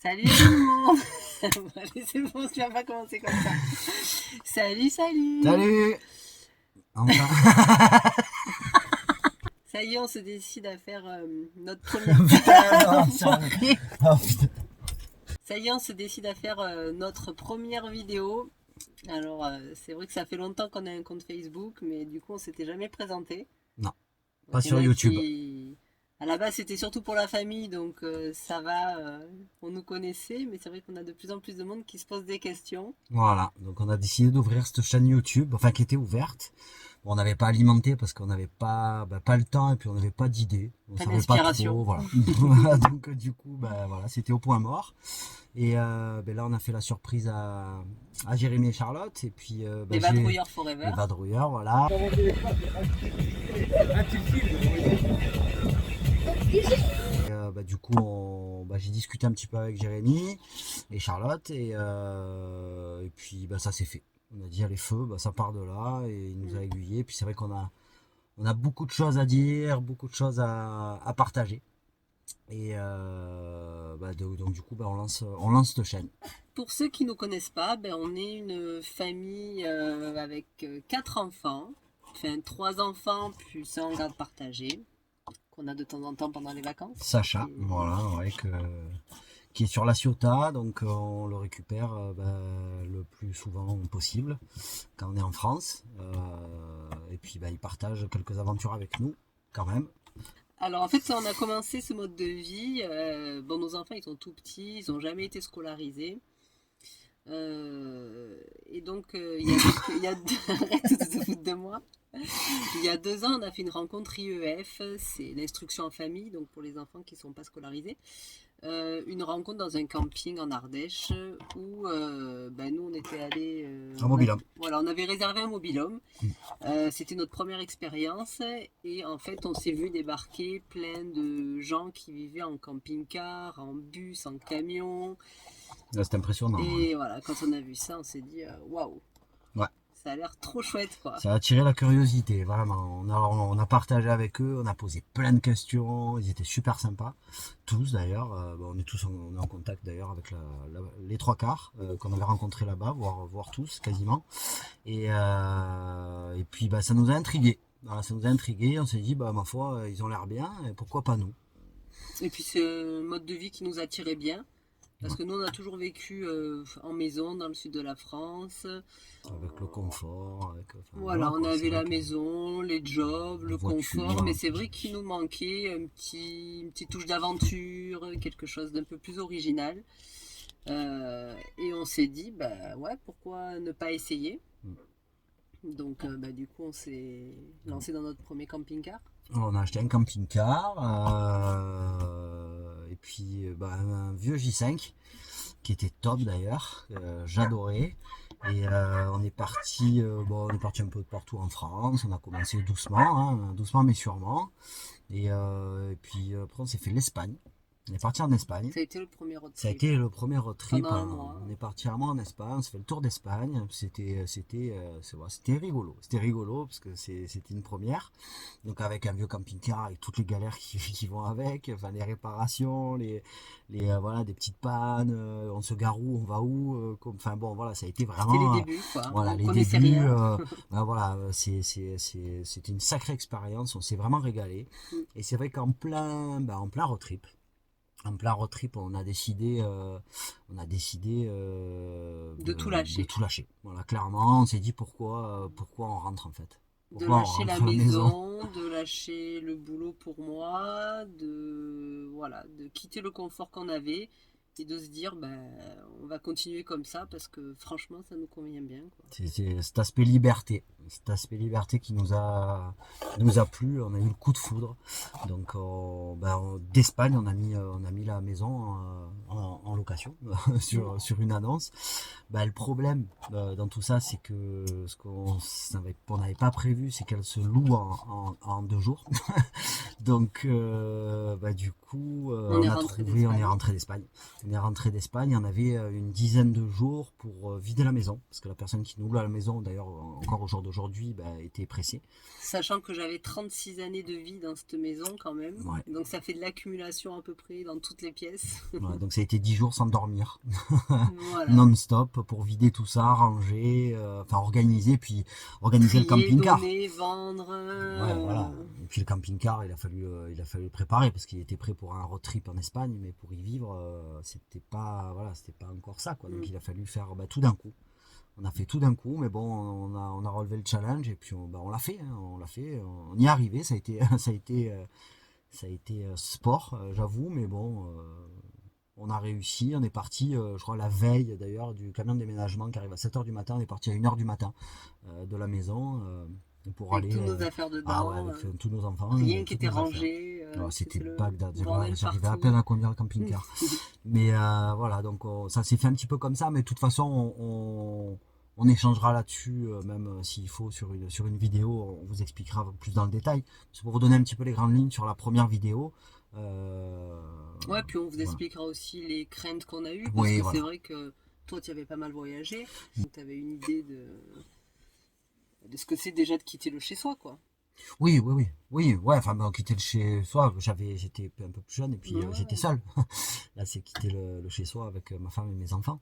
Salut tout le monde. Bon, allez, c'est bon, tu vas pas commencer comme ça. Salut. Salut. Enfin. Ça y est, on se décide à faire notre première... Putain, non, ça arrive. Oh, putain. Ça y est, on se décide à faire notre première vidéo. Alors, c'est vrai que ça fait longtemps qu'on a un compte Facebook, mais du coup, on s'était jamais présenté. Non, pas Il y en sur a YouTube. À la base, c'était surtout pour la famille, donc ça va, on nous connaissait, mais c'est vrai qu'on a de plus en plus de monde qui se pose des questions. Voilà, donc on a décidé d'ouvrir cette chaîne YouTube, enfin qui était ouverte. Bon, on n'avait pas alimenté parce qu'on n'avait pas le temps et puis on n'avait pas d'idée. On Pas savait pas d'inspiration. trop, voilà. Donc du coup, voilà, c'était au point mort. Et là, on a fait la surprise à Jérémy et Charlotte. Et puis, Les vadrouilleurs forever. Les vadrouilleurs, voilà. Et, du coup, j'ai discuté un petit peu avec Jérémy et Charlotte et puis ça s'est fait. On a dit allez feu, ça part de là et il nous a aiguillés. Puis c'est vrai qu'on a beaucoup de choses à dire, beaucoup de choses à partager. Et donc du coup, on lance cette chaîne. Pour ceux qui ne nous connaissent pas, on est une famille avec 4 enfants, enfin 3 enfants plus un garde partagé qu'on a de temps en temps pendant les vacances. Sacha, voilà, ouais, qui est sur la Ciotat, donc on le récupère le plus souvent possible quand on est en France. Et puis il partage quelques aventures avec nous quand même. Alors en fait, on a commencé ce mode de vie. Nos enfants ils sont tout petits, ils n'ont jamais été scolarisés. Et donc il y a arrête de te foutre de moi. Il y a 2 ans, on a fait une rencontre IEF, c'est l'instruction en famille, donc pour les enfants qui ne sont pas scolarisés. Une rencontre dans un camping en Ardèche où nous on était allés Un mobil-home. on avait réservé un mobil-home. C'était notre première expérience et en fait on s'est vu débarquer plein de gens qui vivaient en camping-car, en bus, en camion. C'était impressionnant. Et voilà, quand on a vu ça, on s'est dit waouh. Ouais. Ça a l'air trop chouette, quoi. Ça a attiré la curiosité, vraiment. On a partagé avec eux, on a posé plein de questions, ils étaient super sympas, tous d'ailleurs. On est en contact d'ailleurs avec les 3/4 qu'on avait rencontrés là-bas, voire tous quasiment. Et puis ça nous a intrigués. Voilà, ça nous a intrigués, on s'est dit, ma foi, ils ont l'air bien, et pourquoi pas nous. Et puis c'est un mode de vie qui nous attirait bien. Parce que nous, on a toujours vécu en maison, dans le sud de la France. Avec le confort. On avait la maison, les jobs, le voiture, confort. Mais c'est vrai qu'il nous manquait une petite touche d'aventure, quelque chose d'un peu plus original. Et on s'est dit, pourquoi ne pas essayer. Donc, du coup, on s'est lancé dans notre premier camping-car. On a acheté un camping-car et puis un vieux J5 qui était top d'ailleurs, j'adorais. Et on est parti un peu de partout en France. On a commencé doucement mais sûrement. Et puis après on s'est fait l'Espagne. On est parti en Espagne. Ça a été le premier road trip. Ça a été le premier road trip. Pendant un mois. On est parti un mois en Espagne, on s'est fait le tour d'Espagne. C'était rigolo. C'était rigolo parce que c'était une première. Donc avec un vieux camping-car, avec toutes les galères qui vont avec, enfin les réparations, des petites pannes, on se gare où, on va où, ça a été vraiment. C'était les débuts, quoi. Voilà, les débuts. C'était une sacrée expérience. On s'est vraiment régalé. Et c'est vrai qu'en plein road trip. En plein road trip, on a décidé de tout lâcher. Voilà, clairement, on s'est dit pourquoi on rentre en fait. De lâcher la maison, de lâcher le boulot pour moi, de quitter le confort qu'on avait et de se dire on va continuer comme ça parce que franchement ça nous convient bien, quoi. C'est cet aspect liberté qui nous a plu. On a eu le coup de foudre. Donc d'Espagne on a mis la maison en location sur une annonce. Le problème dans tout ça, c'est que ce qu'on n'avait pas prévu, c'est qu'elle se loue en 2 jours. Donc, du coup, On est on a rentré trouvé, on est d'Espagne. rentré d'Espagne. On est rentré d'Espagne, on avait une dizaine de jours pour vider la maison, parce que la personne qui nous loue la maison, d'ailleurs, encore au jour d'aujourd'hui, était pressée. Sachant que j'avais 36 années de vie dans cette maison quand même. Ouais. Donc ça fait de l'accumulation à peu près dans toutes les pièces. Ouais, donc ça a été 10 jours sans dormir, Voilà. non-stop, pour vider tout ça, ranger, organiser, puis organiser le Trier, camping-car. donner, vendre. Ouais, voilà. Et puis le camping-car, il a fallu le préparer parce qu'il était prêt pour un road trip en Espagne, mais pour y vivre, c'était pas encore ça, quoi. Donc il a fallu faire tout d'un coup. On a fait tout d'un coup, mais bon, on a relevé le challenge et puis on l'a fait, hein, on y est arrivé. Ça a été, ça a été sport, j'avoue, mais bon, on a réussi. On est parti, je crois, la veille d'ailleurs du camion de déménagement qui arrive à 7h du matin. On est parti à 1h du matin de la maison pour avec aller. toutes nos affaires dedans. Avec tous nos enfants. Rien Et qui toutes était nos affaires. rangé. C'était le Bagdad. bordel J'arrivais à partout. peine à conduire le camping-car. Mais voilà, donc ça s'est fait un petit peu comme ça. Mais de toute façon, on échangera là-dessus, même s'il faut, sur une vidéo. On vous expliquera plus dans le détail. C'est pour vous donner un petit peu les grandes lignes sur la première vidéo. Ouais, puis on vous Voilà. expliquera aussi les craintes qu'on a eues. Parce Oui, que voilà. c'est vrai que toi, tu avais pas mal voyagé. Donc tu avais une idée de ce que c'est déjà de quitter le chez-soi, quoi. Oui, oui, oui. Oui, ouais, enfin, quitter le chez soi, j'étais un peu plus jeune et puis Ouais. j'étais seul. Là, c'est quitter le chez soi avec ma femme et mes enfants.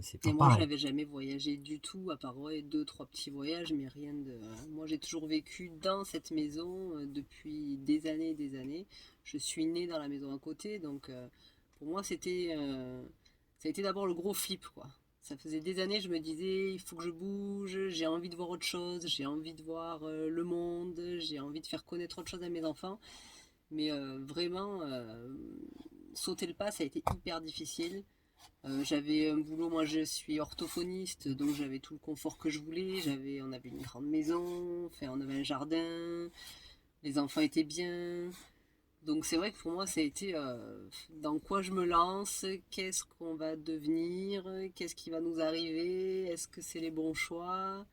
C'est pas Et moi, je pareil. n'avais jamais voyagé du tout, à part ouais, 2, 3 petits voyages, mais rien de. Moi, j'ai toujours vécu dans cette maison depuis des années et des années. Je suis née dans la maison à côté, donc pour moi, ça a été d'abord le gros flip, quoi. Ça faisait des années, je me disais, il faut que je bouge, j'ai envie de voir autre chose, j'ai envie de voir le monde, j'ai envie de faire connaître autre chose à mes enfants. Mais vraiment, sauter le pas, ça a été hyper difficile. J'avais un boulot, moi je suis orthophoniste, donc j'avais tout le confort que je voulais. On avait une grande maison, enfin, on avait un jardin, les enfants étaient bien. Donc c'est vrai que pour moi ça a été dans quoi je me lance, qu'est-ce qu'on va devenir, qu'est-ce qui va nous arriver, est-ce que c'est les bons choix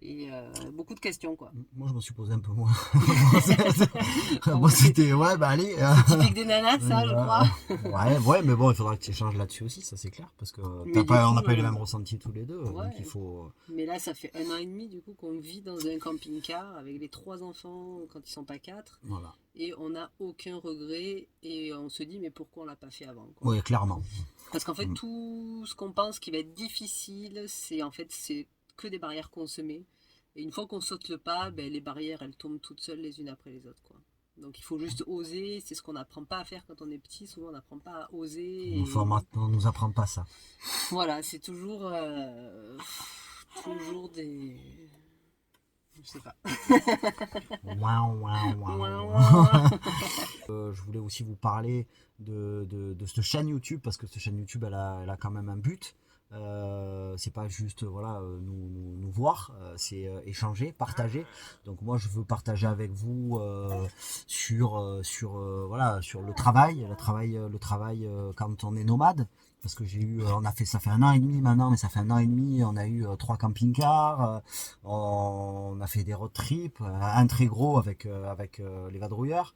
et beaucoup de questions quoi. Moi, je me suis posé un peu moins. Bon, Moi, c'est c'était, ouais, allez. typique des nanas ça je crois. Ouais, mais bon, il faudra que tu échanges là-dessus aussi, ça c'est clair, parce que Mais du on n'a coup, pas eu le même ressenti tous les deux, ouais. donc il faut. Mais là, ça fait 1 an et demi du coup qu'on vit dans un camping-car avec les 3 enfants quand ils sont pas quatre, Voilà. et on n'a aucun regret et on se dit mais pourquoi on l'a pas fait avant quoi. Oui, clairement. Parce qu'en fait Mm. tout ce qu'on pense qui va être difficile, c'est que des barrières qu'on se met. Et une fois qu'on saute le pas, ben, les barrières elles tombent toutes seules les unes après les autres quoi. Donc il faut juste oser, c'est ce qu'on n'apprend pas à faire quand on est petit, souvent on n'apprend pas à oser. On nous apprend pas ça. Voilà, c'est toujours des. Je sais pas. Ouin, ouin, ouin, Ouin, ouin. ouin. Je voulais aussi vous parler de cette chaîne YouTube, parce que cette chaîne YouTube, elle a quand même un but. C'est pas juste nous voir, c'est échanger, partager. Donc moi je veux partager avec vous sur le travail quand on est nomade, parce que ça fait 1 an et demi maintenant, mais ça fait 1 an et demi, on a eu 3 camping-cars, on a fait des road trips, un très gros avec les vadrouilleurs.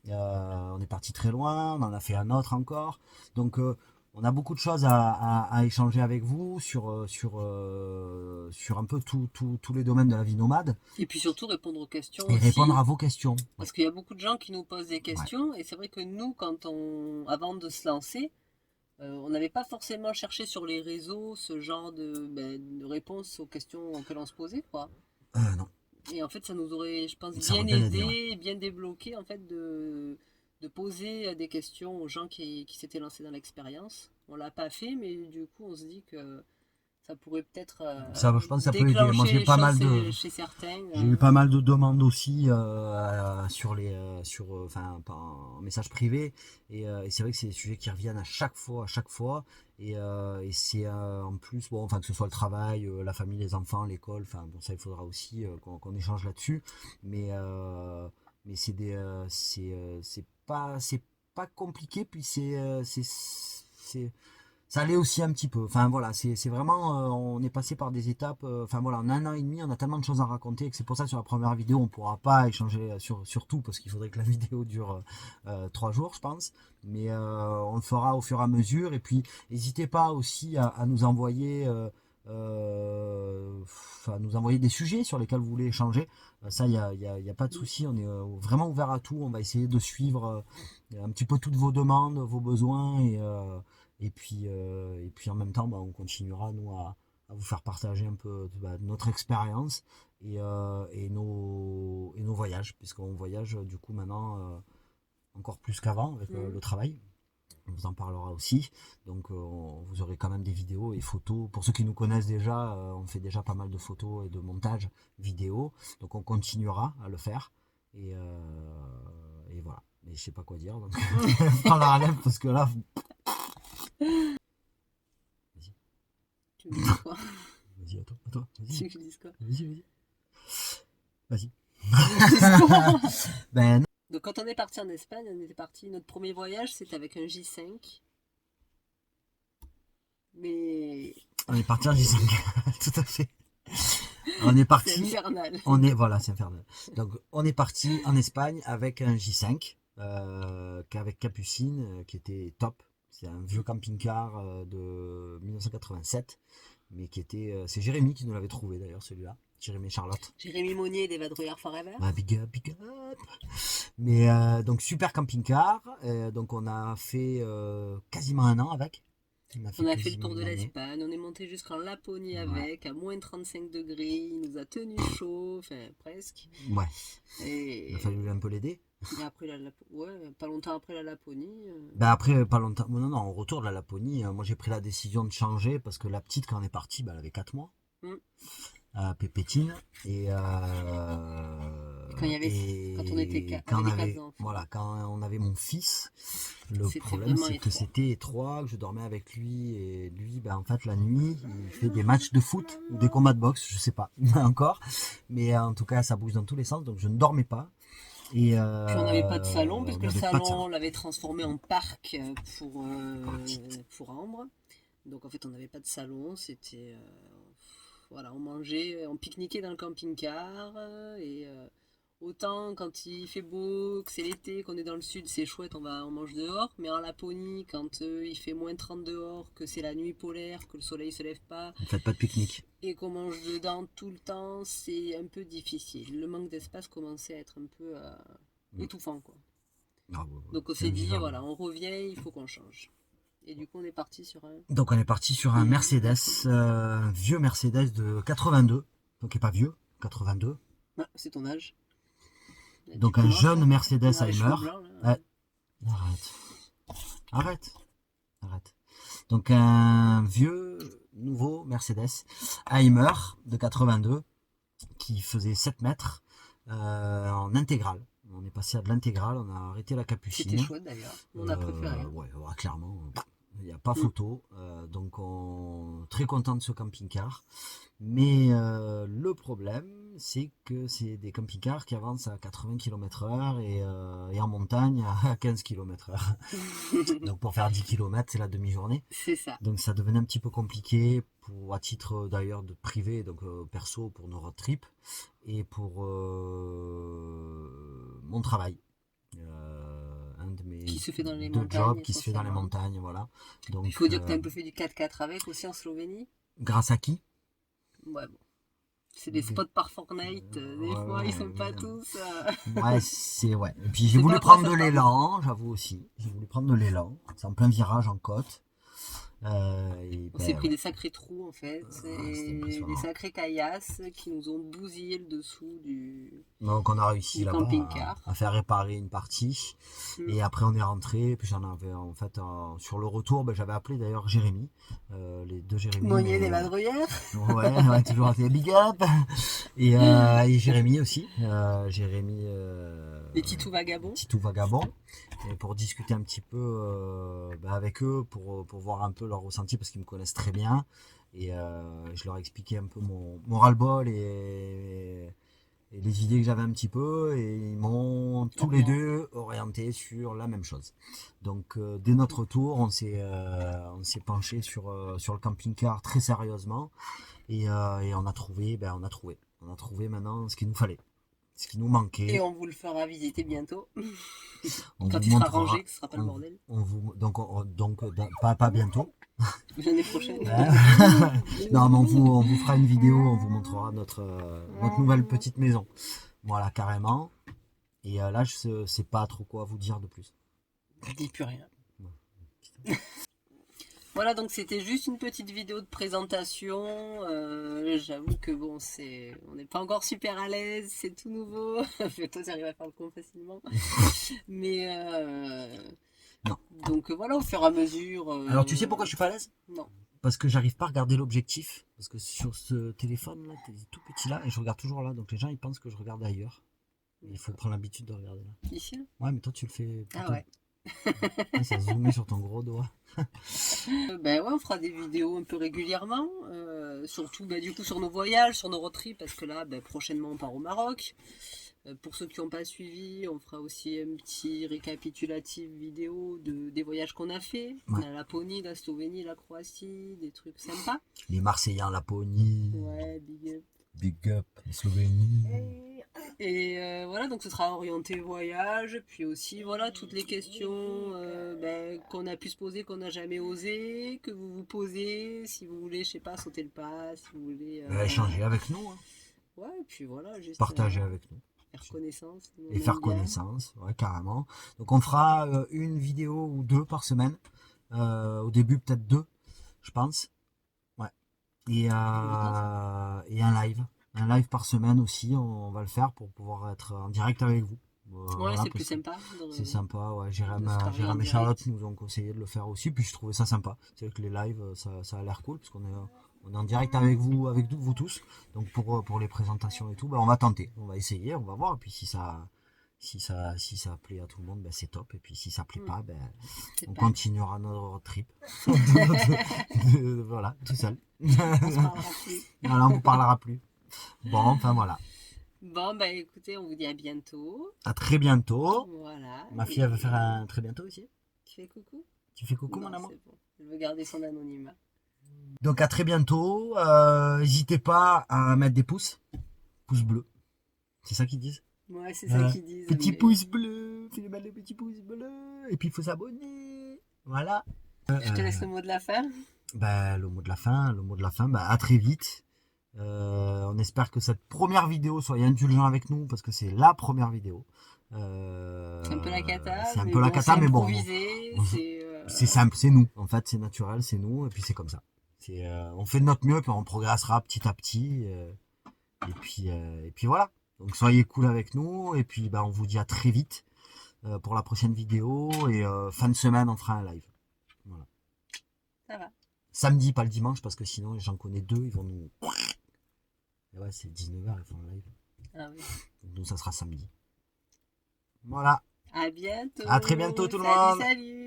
On est parti très loin, on en a fait un autre encore. Donc on a beaucoup de choses à échanger avec vous sur un peu tous les domaines de la vie nomade Et puis surtout répondre aux questions et aussi. répondre à vos questions. Parce qu'il y a beaucoup de gens qui nous posent des questions. Et c'est vrai que nous, avant de se lancer, on n'avait pas forcément cherché sur les réseaux ce genre de réponses aux questions que l'on se posait, quoi. Non, Et en fait, ça nous aurait, je pense, ça bien aurait bien aidé, aidé, ouais. bien débloqué, en fait, de poser des questions aux gens qui s'étaient lancés dans l'expérience. On l'a pas fait, mais du coup, on se dit que ça pourrait peut-être Ça, je pense que ça peut aider. Moi, déclencher les choses chez certains. J'ai eu pas mal de demandes aussi en message privé, et c'est vrai que c'est des sujets qui reviennent à chaque fois, et c'est en plus, bon, enfin, que ce soit le travail, la famille, les enfants, l'école, enfin bon, ça il faudra aussi qu'on échange là-dessus, mais c'est pas compliqué, puis c'est ça l'est aussi un petit peu. Enfin voilà, c'est vraiment, on est passé par des étapes. Enfin voilà, en 1 an et demi, on a tellement de choses à raconter que c'est pour ça que sur la première vidéo, on pourra pas échanger sur tout parce qu'il faudrait que la vidéo dure 3 jours, je pense. Mais on le fera au fur et à mesure. Et puis, n'hésitez pas aussi à nous envoyer. Enfin, nous envoyer des sujets sur lesquels vous voulez échanger. Ça, y a pas de Mm. souci. On est vraiment ouvert à tout. On va essayer de suivre un petit peu toutes vos demandes, vos besoins et puis en même temps, bah, on continuera nous à vous faire partager un peu notre expérience et nos voyages, puisqu'on voyage du coup maintenant encore plus qu'avant avec Mm. le travail. On vous en parlera aussi. Donc vous aurez quand même des vidéos et photos. Pour ceux qui nous connaissent déjà, on fait déjà pas mal de photos et de montages vidéo. Donc on continuera à le faire. Et voilà. Mais je sais pas quoi dire. Donc prends la relève parce que là. Vas-y, Tu me dis quoi? vas-y, à toi, Tu vas-y, veux que je dise quoi? vas-y. Vas-y. Tu veux que je dise quoi? Ben non. Donc quand on est parti en Espagne, on était parti. Notre premier voyage, c'était avec un J5. Mais On est parti en J5. Tout à fait. On est c'est parti. infernal. Voilà, c'est infernal. Donc, on est parti en Espagne avec un J5, avec Capucine, qui était top. C'est un vieux camping-car de 1987, mais qui était. C'est Jérémy qui nous l'avait trouvé d'ailleurs, celui-là. Jérémy et Charlotte. Jérémy Monnier des Vadrouillard Forever. Ah, big up, big up. Mais donc, super camping-car. Donc, on a fait quasiment un an avec. On a fait On a fait le quasiment tour de une année. l'Espagne, on est monté jusqu'en Laponie Ouais. avec, à moins 35 degrés, il nous a tenu chaud, enfin presque. Ouais. Et, Il a fallu un peu l'aider. et après ouais, pas longtemps après la Laponie. Ben après, pas longtemps. Non, non, au retour de la Laponie, moi j'ai pris la décision de changer parce que la petite, quand on est parti, ben, elle avait 4 mois. Hmm. Pépétine. Quand, il y avait, quand on était quand on avec les avait, 4 enfants. voilà, quand on avait mon fils, le C'était problème vraiment c'est que étroit. c'était étroit, que je dormais avec lui et lui, ben, en fait, la nuit, il fait des matchs de foot ou des combats de boxe, je sais pas encore, mais en tout cas, ça bouge dans tous les sens, donc je ne dormais pas. Et Puis on n'avait pas de salon, on puisque le n'avait pas de salon, salon. on l'avait transformé en parc Pour la petite. pour Ambre. Donc en fait, on n'avait pas de salon, c'était. Voilà, on mangeait, on pique-niquait dans le camping-car. Autant quand il fait beau, que c'est l'été, qu'on est dans le sud, c'est chouette, on mange dehors. Mais en Laponie, quand il fait moins 30 dehors, que c'est la nuit polaire, que le soleil se lève pas, Ne faites pas de pique-nique. et qu'on mange dedans tout le temps, c'est un peu difficile. Le manque d'espace commençait à être un peu étouffant, quoi. Ah, Donc on c'est s'est dit, invivable. voilà, on revient, il faut qu'on change. Et du coup, on est parti sur un. Donc on est parti sur un Mercedes, un vieux Mercedes de 82, donc qui est pas vieux, 82. Ah, c'est ton âge. Là, tu Donc un commences, jeune hein. Mercedes On a les cheveux Heimer. blancs, là. Ouais, arrête, arrête. Donc un vieux, nouveau Mercedes Heimer de 82 qui faisait 7 mètres en intégrale. On est passé à de l'intégrale, on a arrêté la C'était capucine. chouette d'ailleurs. On a préféré. Ouais, clairement, il n'y a pas photo. Donc on très content de ce camping-car. Mais le problème, c'est que c'est des camping-cars qui avancent à 80 km/h et en montagne à 15 km/h. Donc pour faire 10 km, c'est la demi-journée. C'est ça. Donc ça devenait un petit peu compliqué à titre d'ailleurs de privé, donc perso pour nos road trips et pour mon travail. Un de mes Qui se fait dans les deux montagnes, jobs qui se fait dans les essentiellement. montagnes, voilà. Donc, Il faut dire que tu as un peu fait du 4x4 avec aussi en Slovénie. grâce à qui? Ouais, bon. C'est des spots par Fortnite, des fois ils sont pas tous. Ouais, c'est ouais. Et puis j'ai C'est voulu pas prendre pour de ça, l'élan, j'avoue aussi. J'ai voulu prendre de l'élan. C'est en plein virage en côte. On s'est pris des sacrés trous en fait, c'était et impressionnant. des sacrées caillasses qui nous ont bousillé le dessous du Donc on a réussi du là-bas camping-car. à faire réparer une partie. Et après on est rentré. Puis j'en avais en fait sur le retour, j'avais appelé d'ailleurs Jérémy, les deux Jérémy. Monnier des Vadrouillères. Ouais, toujours assez big up. Et Jérémy aussi. Jérémy. Les Titous Vagabonds. Titou Vagabond. Et pour discuter un petit peu avec eux, pour voir un peu leur ressenti, parce qu'ils me connaissent très bien. Et je leur ai expliqué un peu mon ras-le-bol et et les idées que j'avais un petit peu, et ils m'ont tous les deux orienté sur la même chose. Donc dès notre retour, on s'est penché sur le camping-car très sérieusement, et on a trouvé, on a trouvé maintenant ce qu'il nous fallait, ce qui nous manquait. Et on vous le fera visiter bientôt. On Quand vous il sera montrera. rangé, que ce sera pas le bordel. Pas bientôt. L'année prochaine. Non, mais on vous fera une vidéo, on vous montrera notre nouvelle petite maison. Voilà, carrément. Et là, je sais pas trop quoi vous dire de plus. Je dis plus rien. Voilà, donc c'était juste une petite vidéo de présentation. J'avoue que bon, on n'est pas encore super à l'aise, c'est tout nouveau. Toi, tu arrives à faire le con facilement. Mais non. Donc voilà, au fur et à mesure. Alors, tu sais pourquoi je suis pas à l'aise? Non. Parce que j'arrive pas à regarder l'objectif. Parce que sur ce téléphone là, t'es tout petit là, et je regarde toujours là. Donc les gens ils pensent que je regarde ailleurs. Il faut prendre l'habitude de regarder là. Ici là. Ouais, mais toi tu le fais plutôt. Ah ouais. Ça zoomé sur ton gros doigt. Ben ouais, on fera des vidéos un peu régulièrement, surtout du coup sur nos voyages, sur nos road trips, parce que là, prochainement on part au Maroc. Pour ceux qui n'ont pas suivi, on fera aussi un petit récapitulatif vidéo des voyages qu'on a fait. Ouais. La Laponie, la Slovénie, la Croatie, des trucs sympas. Les Marseillais en Laponie. Ouais, big up. Big up, la Slovénie. Et voilà, donc ce sera orienté voyage, puis aussi voilà toutes les questions qu'on a pu se poser, qu'on n'a jamais osé, que vous vous posez, si vous voulez, je sais pas, sauter le pas, si vous voulez échanger avec nous. Hein. Ouais, et puis voilà, juste partager avec nous. Faire connaissance. Et faire connaissance, ouais, carrément. Donc on fera une vidéo ou deux par semaine. Au début peut-être 2, je pense. Ouais. Et un live. Un live par semaine aussi, on va le faire pour pouvoir être en direct avec vous. Ouais, voilà, c'est plus sympa. C'est sympa, ouais. Jérém et Charlotte nous ont conseillé de le faire aussi, puis je trouvais ça sympa. C'est vrai que les lives, ça a l'air cool, parce qu'on est en direct avec vous tous. Donc pour les présentations et tout, on va tenter, on va essayer, on va voir. Et puis si ça plaît à tout le monde, c'est top. Et puis si ça plaît pas, on continuera notre trip. Voilà, tout seul. On se parlera plus. Voilà, on vous parlera plus. Bon, enfin voilà. Bon, écoutez, on vous dit à bientôt. À très bientôt. Voilà. Ma fille, elle veut faire un très bientôt aussi. Tu fais coucou? Tu fais coucou, mon amour? C'est bon. Elle veut garder son anonymat. Donc à très bientôt. N'hésitez pas à mettre des pouces bleus. C'est ça qu'ils disent? Ouais, c'est ça qu'ils disent. Petit pouce bleu. Fais mal le petit pouce bleu. Et puis il faut s'abonner. Voilà. Je te laisse le mot de la fin. Le mot de la fin, à très vite. On espère que cette première vidéo, soyez indulgents avec nous, parce que c'est la première vidéo. C'est un peu la cata. C'est un peu la cata, mais bon. C'est simple, c'est nous. En fait, c'est naturel, c'est nous, et puis c'est comme ça. On fait de notre mieux, puis on progressera petit à petit. Et puis voilà. Donc soyez cool avec nous, et puis on vous dit à très vite pour la prochaine vidéo, et fin de semaine, on fera un live. Voilà. Ça va. Samedi, pas le dimanche, parce que sinon j'en connais 2, ils vont nous... Et ouais, c'est 19h, ils font le live. Ah oui. Donc ça sera samedi. Voilà. À bientôt. À très bientôt tout le monde. Salut.